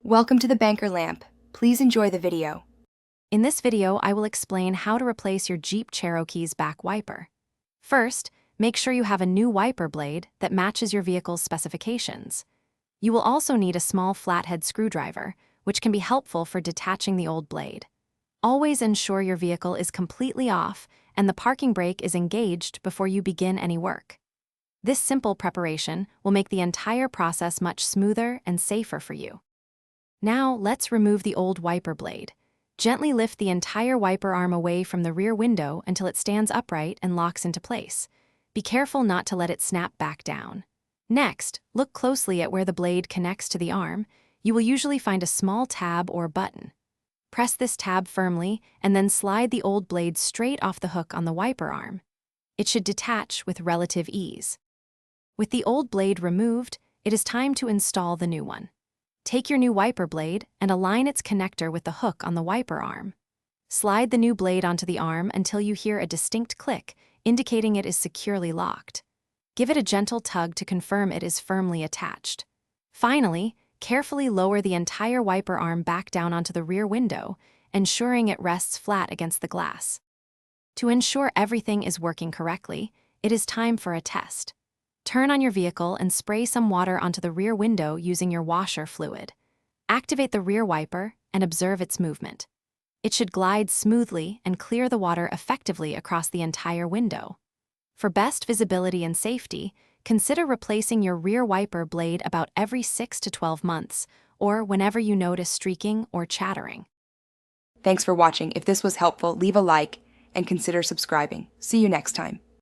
Welcome to the Banker Lamp. Please enjoy the video. In this video, I will explain how to replace your Jeep Cherokee's back wiper. First, make sure you have a new wiper blade that matches your vehicle's specifications. You will also need a small flathead screwdriver, which can be helpful for detaching the old blade. Always ensure your vehicle is completely off and the parking brake is engaged before you begin any work. This simple preparation will make the entire process much smoother and safer for you. Now, let's remove the old wiper blade. Gently lift the entire wiper arm away from the rear window until it stands upright and locks into place. Be careful not to let it snap back down. Next, look closely at where the blade connects to the arm. You will usually find a small tab or button. Press this tab firmly and then slide the old blade straight off the hook on the wiper arm. It should detach with relative ease. With the old blade removed, it is time to install the new one. Take your new wiper blade and align its connector with the hook on the wiper arm. Slide the new blade onto the arm until you hear a distinct click, indicating it is securely locked. Give it a gentle tug to confirm it is firmly attached. Finally, carefully lower the entire wiper arm back down onto the rear window, ensuring it rests flat against the glass. To ensure everything is working correctly, it is time for a test. Turn on your vehicle and spray some water onto the rear window using your washer fluid. Activate the rear wiper and observe its movement. It should glide smoothly and clear the water effectively across the entire window. For best visibility and safety, consider replacing your rear wiper blade about every 6 to 12 months, or whenever you notice streaking or chattering. Thanks for watching. If this was helpful, leave a like and consider subscribing. See you next time.